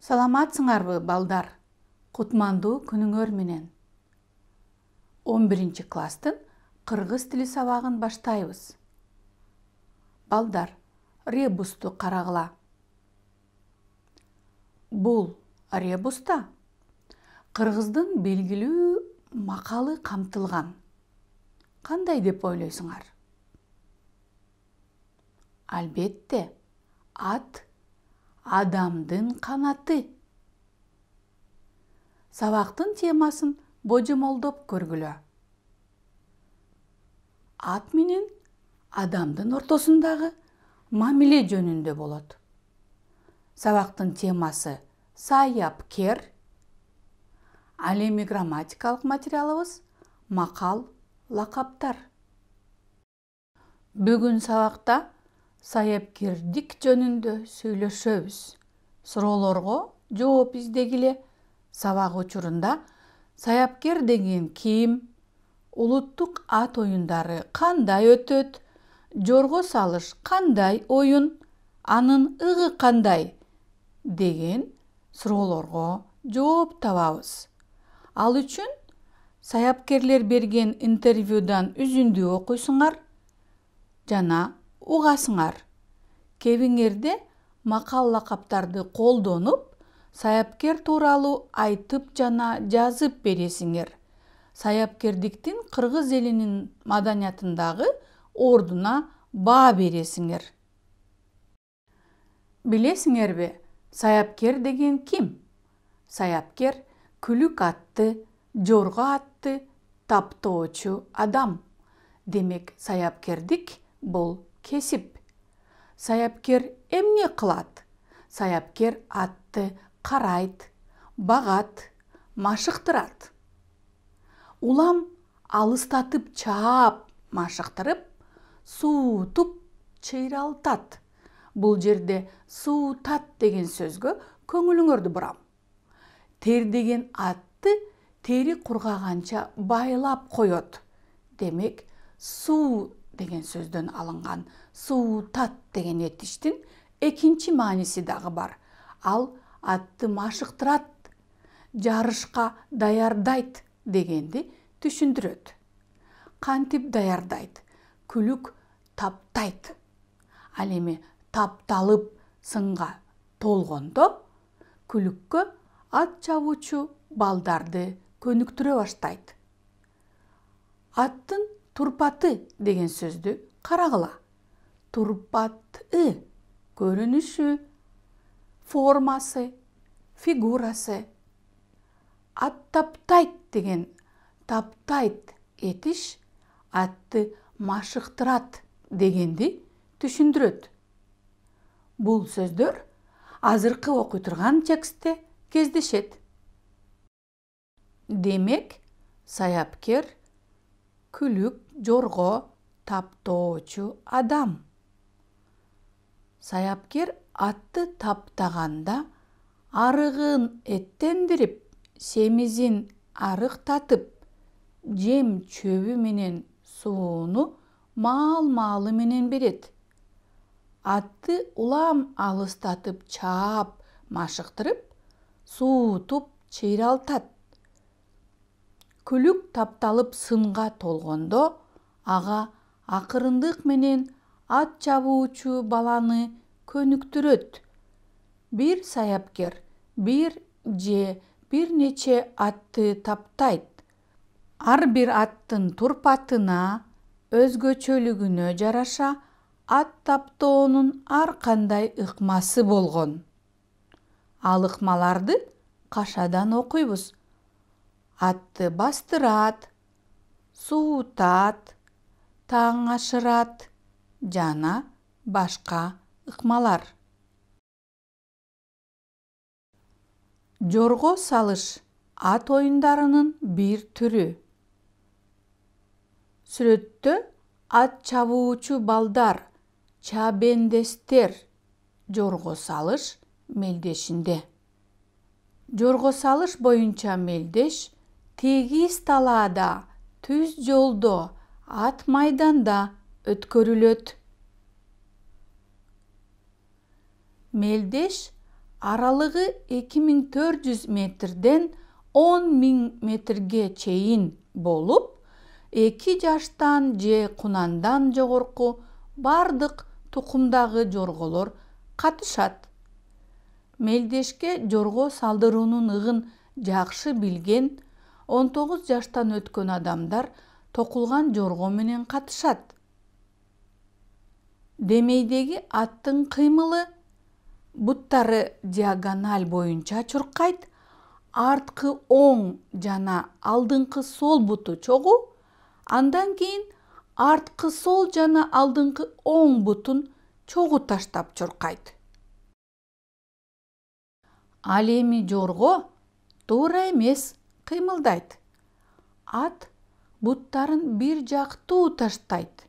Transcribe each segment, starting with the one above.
Саламатсыңарбы, балдар? Кутмандуу күнүңөр менен. 11-класстын кыргыз тили сабагын баштайбыз. Балдар, ребусту карагыла. Бул ребуста кыргыздын белгилүү макалы камтылган. Кандай деп ойлойсуңар? Албетте, ат адамдын канаты. Сабактын темасын божомолдоп көргүлө. Ат менен адамдын ортосундагы мамиле жөнүндө болот. Сабактын темасы саяпкер. Ал эми грамматикалык материалыбыз макал, лакаптар. Бүгүн сабакта саяпкердик жөнүндө сүйлөшөбүз. Суроолорго жооп издегиле. Сабак учурунда саяпкер деген ким? Улуттук ат оюндары кандай өтөт? Жорго салыш кандай оюн? Анын ыгы кандай? Деген суроолорго жооп табабыз. Ал үчүн саяпкерлер берген интервьюдан үзүндү окуйсуңар жана угасыңар. Кебиңерде макал лакаптарды колдонуп, саяпкер тууралуу айтып жана жазып бересиңер. Саяпкердиктин кыргыз элинин маданиятындагы ордуна баа бересиңер. Билесиңерби, саяпкер деген ким? Саяпкер күлүк атты, жорго атты таптоочу адам. Демек, саяпкердик бул кесип. Саяпкер эмне кылат? Саяпкер атты карайт, багат, машыктырат. Улам алыстатып чаап, машыктырып, суутуп, чыйралтат. Бул жерде суутат деген сөзгө көңүлүңөрдү бурам. Тердеген атты тери кургаганча байлап коет. Демек, суу деген сөздөн алынган суутат деген этиштин экинчи мааниси дагы бар. Ал атты машыктырат, жарышка даярдайт дегенди түшүндүрөт. Кантип даярдайт? Күлүк таптайт. Ал эми тапталып сынга толгондо күлүккө ат чабуучу балдарды көнүктүрө баштайт. Аттын турпаты деген сөздү карагыла. Турпаты көрүнүшү, формасы, фигурасы. Ат таптайт деген таптайт этиш атты машыктырат дегенди түшүндүрөт. Бул сөздөр азыркы окуй турган текстте кездешет. Демек, саяпкер күлүк, жорго таптоочу адам. Саяпкер атты таптаганда арыгын эттендирип, семизин арыктатып, жем чөбү менен сууну маал-маалы менен берет. Атты улам алыстатып чаап, машыктырып, суутуп, чыйралтат. Күлүк тапталып сынга толгондо, ага акырындык менен ат чабуучу баланы көнүктүрөт. Бир саяпкер бир же бир нече атты таптайт. Ар бир аттын турпатына, өзгөчөлүгүнө жараша ат таптоонун ар кандай ыкмасы болгон. Ал ыкмаларды кашадан окуйбуз. Атты бастырат, суутат, таң ашырат жана башка ыкмалар. Жорго салыш ат оюндарынын бир түрү. Сүрөттө ат чабуучу балдар, чабендестер жорго салыш мелдешинде. Жорго салыш боюнча мелдеш тегиз талаада, түз жолдо, ат майданда өткөрүлөт. Мелдеш аралыгы 2400 метрден 10.000 метрге чейин болуп, 2 жаштан же кунандан жогорку бардык тукумдагы жорголор катышат. Мелдешке жорго салдыруунун ыгын жакшы билген 19 жаштан өткөн адамдар токулган жорго менен катышат. Демейдеги аттын кыймылы буттары диагональ боюнча чуркайт, арткы оң жана алдыңкы сол буту чогуу, андан кийин арткы сол жана алдыңкы оң бутун чогуу таштап чуркайт. Ал эми жорго туура эмес кыймылдайт. Ат буттарын бир жактуу таштайт.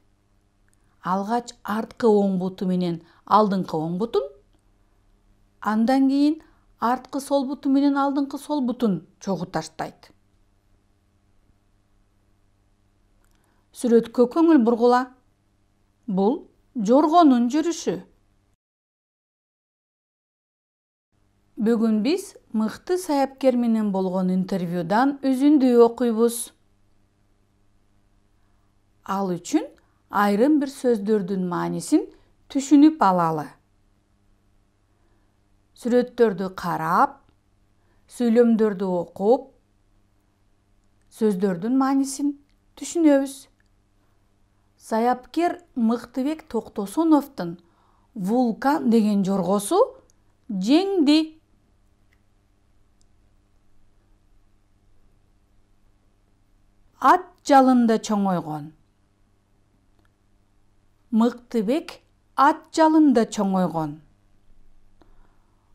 Алгач арткы оң буту менен алдыңкы оң бутун, андан кийин арткы сол буту менен алдыңкы сол бутун чогуу таштайт. Сүрөткө көңүл бургула. Бул жоргонун жүрүшү. Бүгүн биз мыкты саяпкер менен болгон интервьюдан үзүндү окуйбуз. Ал үчүн айрым бир сөздөрдүн маанисин түшүнүп алалы. Сүрөттөрдү карап, сүйлөмдөрдү окуп, сөздөрдүн маанисин түшүнөбүз. Саяпкер Мыктыбек Токтосуновдун «Вулкан» деген жоргосу жеңди. Ат жалында чоңойгон. Мыктыбек ат жалында чоңойгон.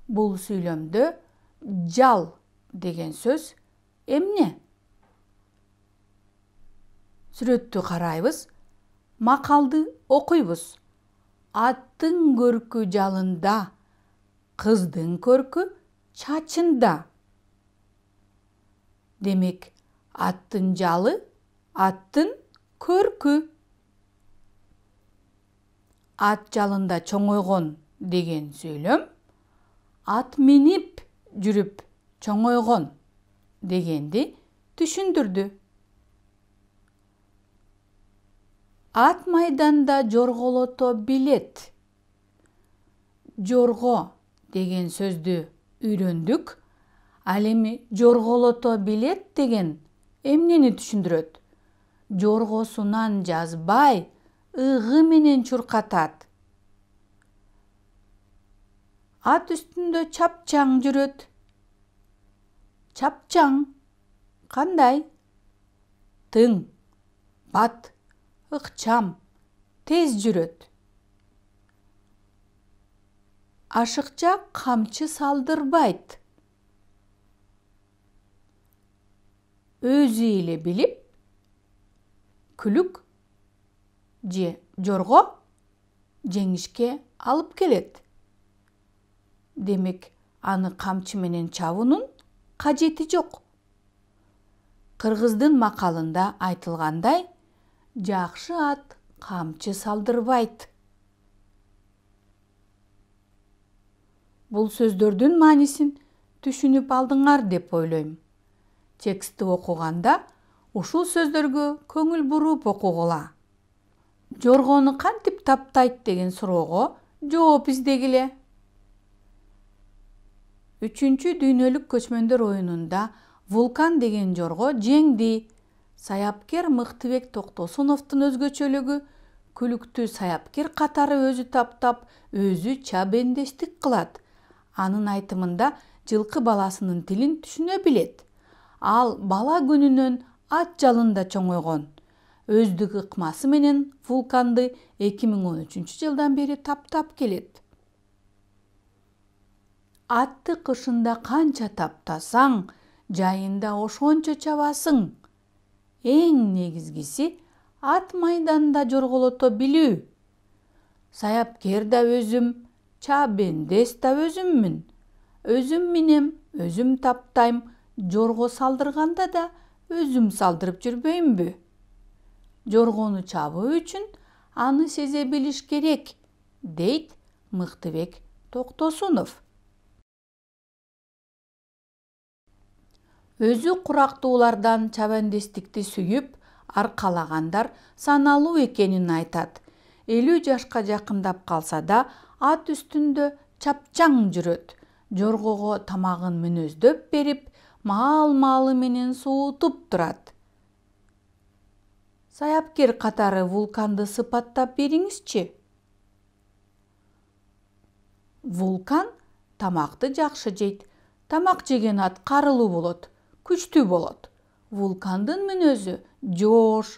Бул сүйлөмдө жал деген сөз эмне? Сүрөттү карайбыз, макалды окуйбуз. Аттын көркү жалында, кыздын көркү чачында. Демек, аттын жалы, аттын көркү. Ат жалында чоңойгон деген сүйлөм ат минип жүрүп чоңойгон дегенди түшүндүрдү. Ат майданда жорголото билет. Жорго деген сөздү үйрөндүк. Ал эми жорголото билет деген эмнени түшүндүрөт? Жоргосунан жазбай, ыгы менен чуркатат. Ат үстүндө чапчаң жүрөт. Чапчаң кандай? Тың, бат, ыкчам, тез жүрөт. Ашыкча камчы салдырбайт. Өзү эле билип, күлүк же жорго жеңишке алып келет. Демек, аны камчы менен чабуунун кажети жок. Кыргыздын макалында айтылгандай, жакшы ат камчы салдырбайт. Бул сөздөрдүн маанисин түшүнүп алдыңар деп ойлойм. Текстти окуганда ушул сөздөргө көңүл буруп окугула. Жоргону кантип таптайт деген суроого жооп издегиле. 3-чү дүйнөлүк көчмөндөр оюнунда «Вулкан» деген жорго жеңди. Саяпкер Мыктыбек Токтосуновдун өзгөчөлүгү күлүктүү саяпкер катары өзү таптап, өзү чабендештик кылат. Анын айтымында жылкы баласынын тилин түшүнө билет. Ал бала күнүнөн ат жалында чоңойгон. Өздүк ыкмасы менен «Вулканды» 2013 жылдан бери таптап келет. Атты кышында канча таптасаң, жайында ошончо чабасың. Эң негизгиси ат майданда жорголото билүү. Саяпкер да өзүм, чабендес да өзүммүн. Өзүм минем, өзүм таптайм, жорго салдырганда да өзүм салдырып жүрбөймбү? Жоргону чабуу үчүн аны сезе билиш керек, дейт Мыктыбек Токтосунов. Өзү курактуулардан чабандестикти сүйүп, аркалагандар саналуу экенин айтат. 50 жашка жакындап калса да, ат үстүндө чапчаң жүрөт. Жоргого тамагын мүнөздөп берип, маал-маалы менен суутуп турат. Саяпкер катары Вулканды сыпаттап бериңизчи. Вулкан тамакты жакшы жейт. Тамак жеген ат карылуу болот, күчтүү болот. Вулкандын мүнөзү жоош.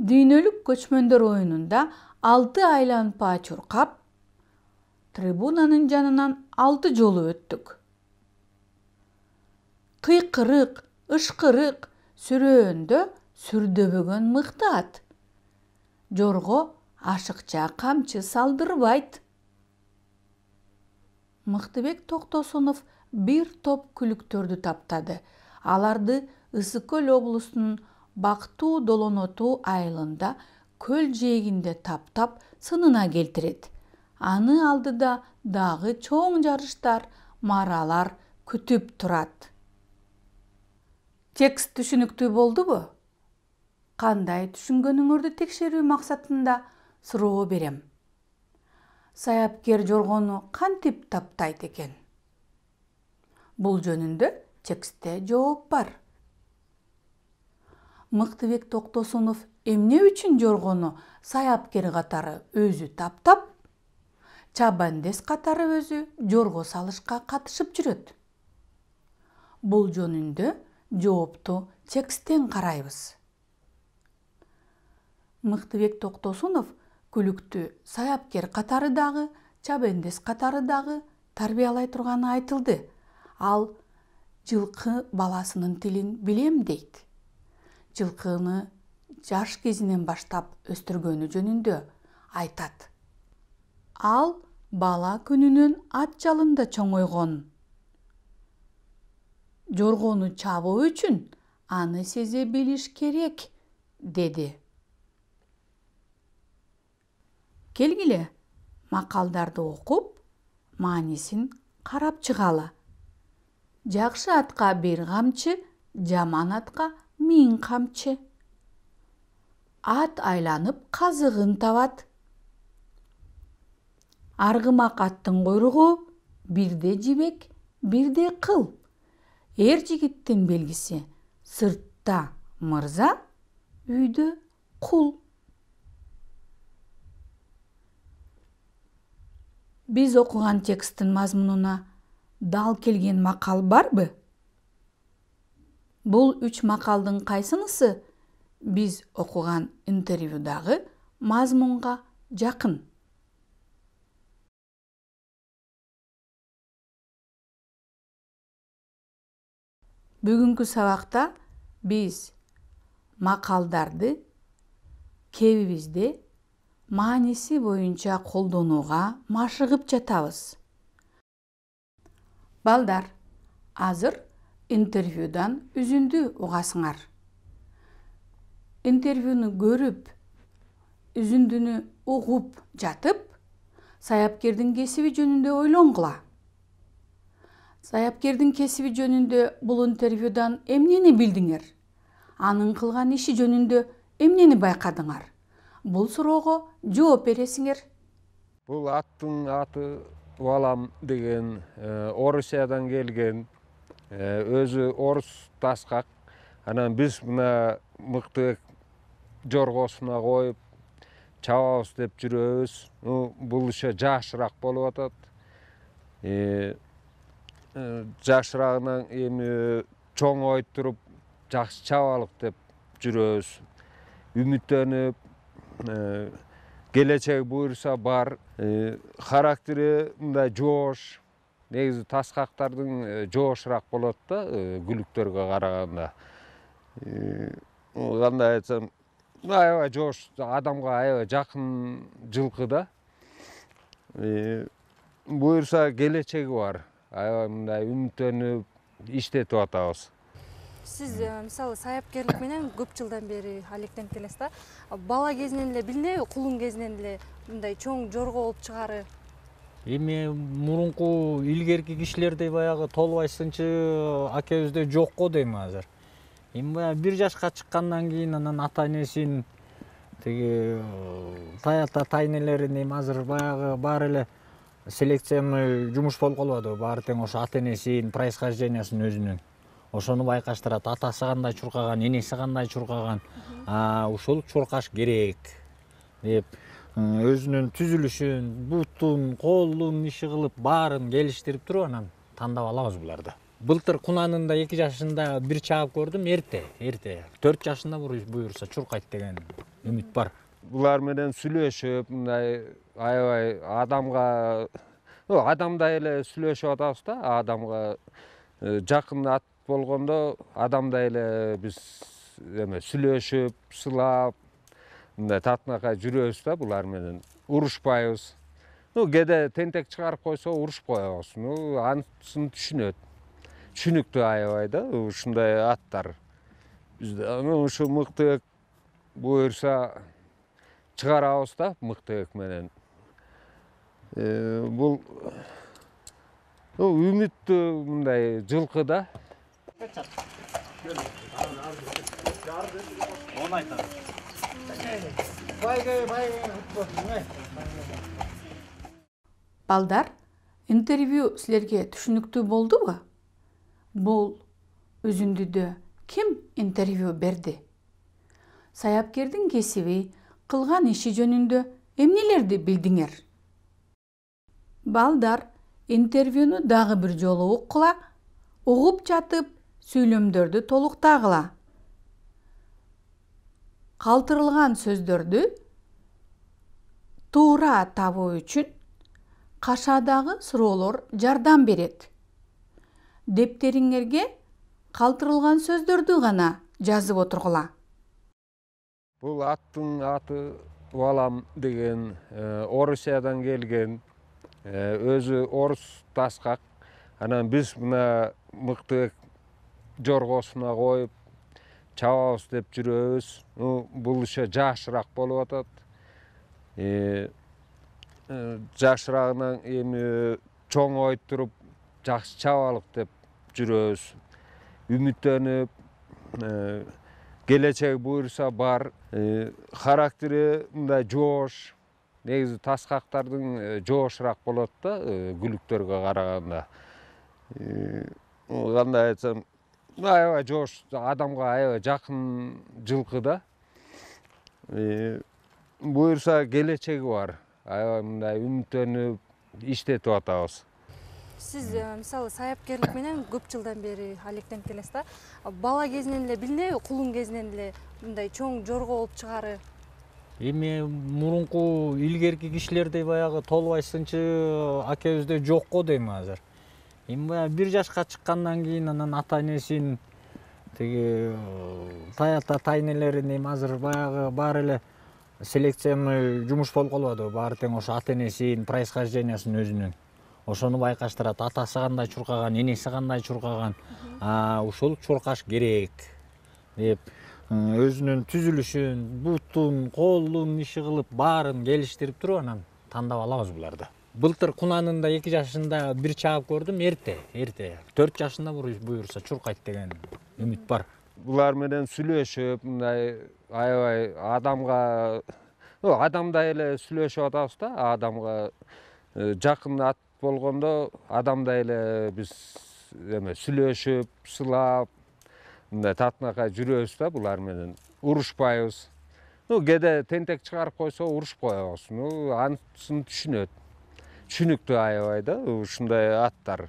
Дүйнөлүк көчмөндөр оюнунда 6 айланпа чуркап, трибунанын жанынан 6 жолу өттүк. Кыйкырык, ышкырык, сүрөөндө сүрдөбөгөн мыкты ат. Жорго ашыкча камчы салдырбайт. Мыктыбек Токтосунов бир топ күлүктөрдү таптады. Аларды Ысык Көл облусунун Бактуу Долоноту айылында көл жээгинде таптап сынына келтирет. Аны алдыда дагы чоң жарыштар, маралар күтүп турат. Текст түшүнүктүү болдубу? Кандай түшүнгөнүңөрдү текшерүү максатында суроо берем. Саяпкер жоргону кантип таптайт экен? Бул жөнүндө текстте жооп бар. Мыктыбек Токтосунов эмне үчүн жоргону саяпкер катары өзү таптап, чабандес катары өзү жорго салышка катышып жүрөт? Бул жөнүндө жоопту тексттен карайбыз. Мыктыбек Токтосунов күлүктү саяпкер катары дагы, чабандес катары дагы тарбиялай турганы айтылды. Ал жылкы баласынын тилин билем дейт. Жылкыны жаш кезинен баштап өстүргөнү жөнүндө айтат. Ал бала күнүнөн ат жалында чоңойгон. Жоргону чабуу үчүн аны сезе билиш керек, деди. Келгиле, макалдарды окуп, маанисин карап чыгалы. Жакшы атка бир камчы, жаман атка 1000 камчы. Ат айланып казыгын табат. Аргымак аттын куйругу бирде жибек, бирде кыл. Эр жигиттин белгиси сыртта мырза, үйдө кул. Биз окуган тексттин мазмунуна дал келген макал барбы? Бул 3 макалдын кайсынысы биз окуган интервьюдагы мазмунга жакын? Бүгүнкү сабакта биз макалдарды кебибизде мааниси боюнча колдонууга машыгып жатабыз. Балдар, азыр интервьюдан үзүндү угасыңар. Интервьюну көрүп, үзүндүнү угуп жатып, саяпкердин кесиби жөнүндө ойлонгула. Саяпкердин кесиби жөнүндө бул интервьюдан эмнени билдиңер? Анын кылган иши жөнүндө эмнени байкадыңар? Бул суроого жооп бересиңер. Бул аттын аты Валам деген Орусиядан келген, өзү орус таскак. Анан биз мына Мыктыбек жоргосуна коюп чабабыз деп жүрөбүз. Бул иши жашыраак болуп атат. Жашыраагынан эми чоңойтуруп жакшы чабалык деп жүрөбүз. Үмүттөнүп, келечеги буюрса бар. Характери мындай жоош. Негизи таскактардын жоошураак болот да, күлүктөргө караганда. Кандай айтсам, аябай жоош, адамга аябай жакын жылкы да. Буюрса келечеги бар. Аябай мындай үмүттөнүп иштетип атабыз. Сиз мисалы саяпкерлик менен көп жылдан бери алектенип келесиз да. Бала кезинен эле билинеби, кулун кезинен эле мындай чоң жорго болуп чыгары? Эми мурунку илгерки кишилердей баягы Толбай сынчы акебизде жок го дейм азыр. Эми баягы 1 жашка чыккандан кийин анан ата энесин тиги таята тайнелерин эми азыр баягы баары эле селекциялык жумуш болуп калбадыбы, баары тең ошо ата энесин происхождениясын өзүнүн. Ошону байкаштырат, атасы кандай чуркаган, энеси кандай чуркаган, ушул чуркаш керек деп өзүнүн түзүлүшүн, бутун, колун иши кылып баарын келиштирип туруп анан тандап алабыз буларды. Былтыр кунанында 2 жашында бир чаап көрдүм, эрте. 4 жашында буюрса чуркайт деген үмүт бар. Булар менен сүйлөшүп, мындай аябай адамдай эле сүйлөшүп атабыз да, адамга жакын ат болгондо адамдай эле биз сүйлөшүп, сылап, мындай татынакай жүрөбүз да булар менен. Урушпайбыз. Кээде тентек чыгарып койсо урушуп коебуз. Анысын түшүнөт. Түшүнүктүү аябай да ушундай аттар. Бизде ушу мыктыбек буюрса чыгарабыз да мыктыбек менен. Бул үмүттүү мындай жылкы да. Балдар, интервью силерге түшүнүктүү болдубу? Бул үзүндүдө ким интервью берди? Саяпкердин кесиби, кылган иши жөнүндө эмнелерди билдиңер? Балдар, интервьюну дагы бир жолу уккула, угуп жатып сүйлөмдөрдү толуктагыла. Калтырылган сөздөрдү туура табуу үчүн кашаадагы суроолор жардам берет. Дептериңерге калтырылган сөздөрдү гана жазып отургула. Бул аттын аты Валам деген Орусиядан келген, өзү орус таскак. Анан биз мына мыктыбек жоргосуна коюп чабабыз деп жүрөбүз. Бул иши жашыраак болуп атат. Жашырагынан эми чоңойуп туруп жакшы чабалык деп жүрөбүз. Үмүттөнүп, келечеги буюрса бар. Характери мындай жоош. Негизи таскактардын жоошураак болот да, күлүктөргө караганда. Кандай айтсам, аябай жоош, адамга аябай жакын жылкы да. Буюрса келечеги бар. Аябай мындай үмүттөнүп иштетип атабыз. Сиз мисалы саяпкерлик менен көп жылдан бери алектенип келесиз да. Бала кезинен эле билинеби, кулун кезинен эле мындай чоң жорго болуп чыгары? Эми мурунку илгерки кишилердей баягы Толбай сынчы акебизде жок го дейм азыр. Эми баягы 1 жашка чыккандан кийин анан ата энесин тиги таята тайнелерин эми азыр баягы баары эле селекциялык жумуш болуп калбадыбы, баары тең ошо ата энесин происхождениясын өзүнүн. Ошону байкаштырат, атасы кандай чуркаган, энеси кандай чуркаган, ушул чуркаш керек деп өзүнүн түзүлүшүн, бутун, колун иши кылып баарын келиштирип туруп анан тандап алабыз буларды. Былтыр кунанында 2 жашында бир чаап көрдүм, эрте. 4 жашында буюрса чуркайт деген үмүт бар. Булар менен сүйлөшүп, мындай аябай адамдай эле сүйлөшүп атабыз да, адамга жакын ат болгондо адамдай эле биз сүйлөшүп, сылап, мындай татынакай жүрөбүз да булар менен. Урушпайбыз. Кээде тентек чыгарып койсо урушуп коебуз. Анысын түшүнөт. Түшүнүктүү аябай да ушундай аттар.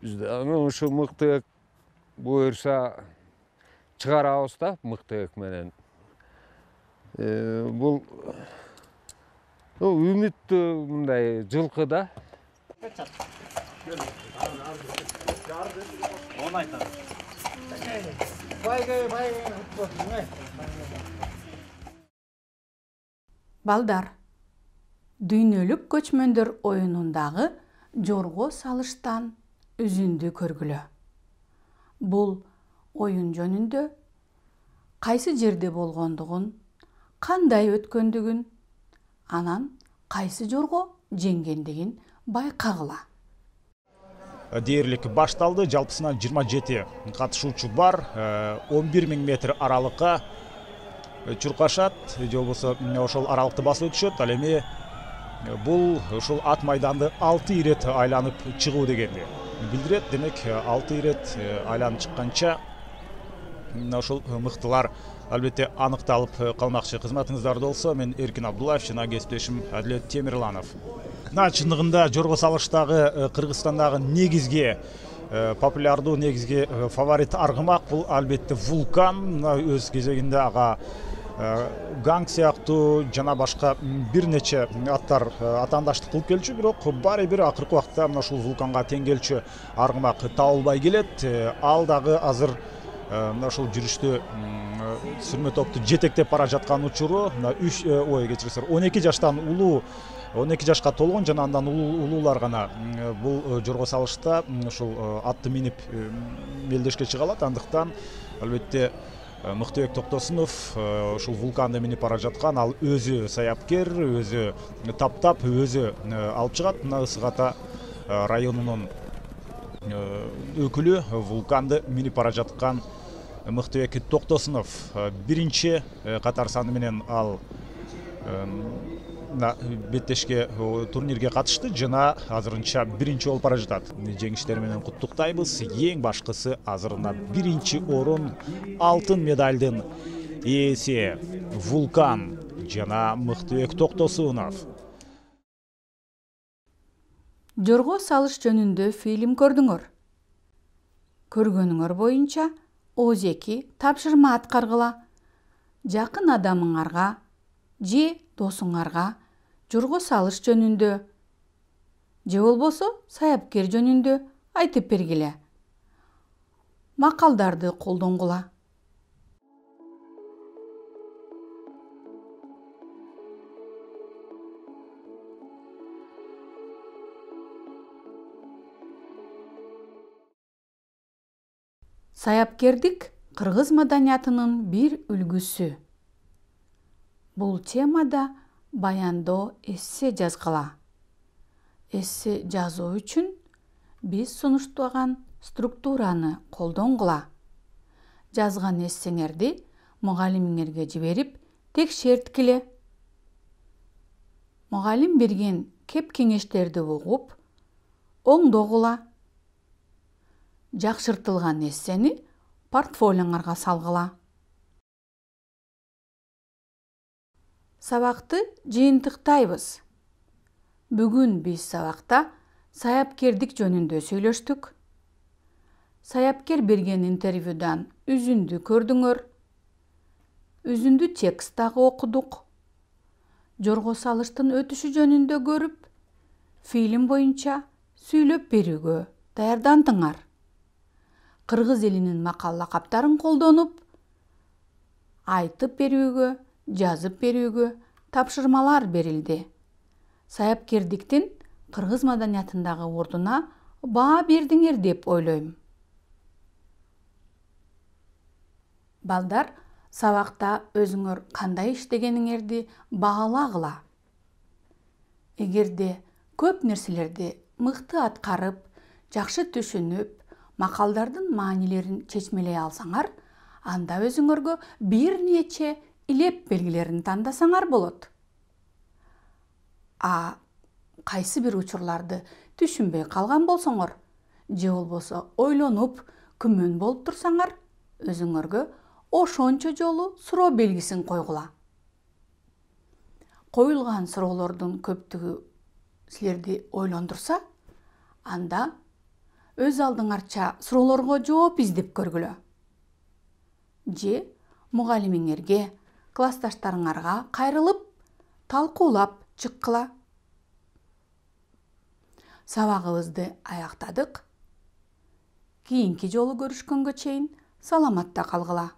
Бизде ушу мыктыбек буюрса чыгарабыз да мыктыбек менен. Бул үмүттүү мындай жылкы да. Балдар, дүйнөлүк көчмөндөр оюнундагы жорго салыштан үзүндү көргүлө. Бул оюн жөнүндө кайсы жерде болгондугун, кандай өткөндүгүн, анан кайсы жорго жеңгендигин байкагыла. Дээрлик башталды. Жалпысынан 27 катышуучу бар. 11.000 метр аралыкка чуркашат, же болбосо ошол аралыкты басып өтүшөт. Ал эми бул ушул ат майданды 6 ирет айланып чыгуу дегенди билдирет. Демек 6 ирет айланып чыкканча ошол мыктылар албетте аныкталып калмакчы. Кызматыңыздарда болсо, мен Эркин Абдуллаев жана кесиптешим Адилет Темирланов. Чындыгында жорго салыштагы Кыргызстандагы негизги популярдуу, негизги фаворит аргымак бул албетте Вулкан. Өз кезегинде ага Ганг сыяктуу жана башка бир нече аттар атаандаштык кылып келчү, бирок баары бир акыркы убакта мына ушул Вулканга тең келчү аргымак табылбай келет. Ал дагы азыр мына ушул жүрүштө сүрмө топту жетектеп бара жаткан учуру 12 жаштан улуу, 12 жашка толгон жана андан улуулар гана бул жорго салышта ушул атты минип мелдешке чыга алат. Андыктан албетте Мыктыбек Токтосунов ушул Вулканды минип бара жаткан, ал өзү саяпкер, өзү таптап, өзү алып чыгат. Мына Ысык Ата районунун өкүлү Вулканды минип бара жаткан Мыктыбек Токтосунов биринчи катар саны менен ал беттешке турнирге катышты жана азырынча биринчи болуп бара жатат. Жеңиштер менен куттуктайбыз. Эң башкысы азырына биринчи орун, алтын медалдын ээси Вулкан жана Мыктыбек Токтосунов. Жорго салыш жөнүндө фильм көрдүңөр. Көргөнүңөр боюнча ооз-2 тапшырма аткаргыла. Жакын адамыңарга же досуңарга жорго салыш жөнүндө же болбосо саяпкер жөнүндө айтып бергиле. Макалдарды колдонгула. Саяпкердик кыргыз маданиятынын бир үлгүсү. Бул темада баяндоо эссе жазгыла. Эссе жазуу үчүн биз сунуштаган структураны колдонгула. Жазган эссеңерди мугалимиңерге жиберип текшерткиле. Мугалим берген кеп кеңештерди угуп, оңдогула. Жакшыртылган эссени портфолиоңарга салгыла. Сабакты жыйынтыктайбыз. Бүгүн биз сабакта саяпкердик жөнүндө сүйлөштүк. Саяпкер берген интервьюдан үзүндү көрдүңөр. Үзүндү текст дагы окудук. Жорго салыштын өтүшү жөнүндө көрүп, фильм боюнча сүйлөп берүүгө даярдандыңар. Кыргыз элинин макал лакаптарын колдонуп, айтып берүүгө, жазып берүүгө тапшырмалар берилди. Саяпкердиктин кыргыз маданиятындагы ордуна баа бердиңер деп ойлойм. Балдар, сабакта өзүңөр кандай иштегениңерди баалагыла. Эгерде көп нерселерди мыкты аткарып, жакшы түшүнүп, макалдардын маанилерин чечмелей алсаңар, анда өзүңөргө бир нече илеп белгилерин тандасаңар болот. Кайсы бир учурларды түшүнбөй калган болсоңор, же болбосо ойлонуп, күмөн болуп турсаңар, өзүңөргө ошончо жолу суроо белгисин койгула. Коюлган суроолордун көптүгү силерди ойлондурса, анда өз алдыңарча суроолорго жооп издеп көргүлө. Же мугалимиңерге, классташтарыңарга кайрылып, талкуулап чыккыла. Сабагыбызды аяктадык. Кийинки жолу көрүшкөнгө чейин саламатта калгыла.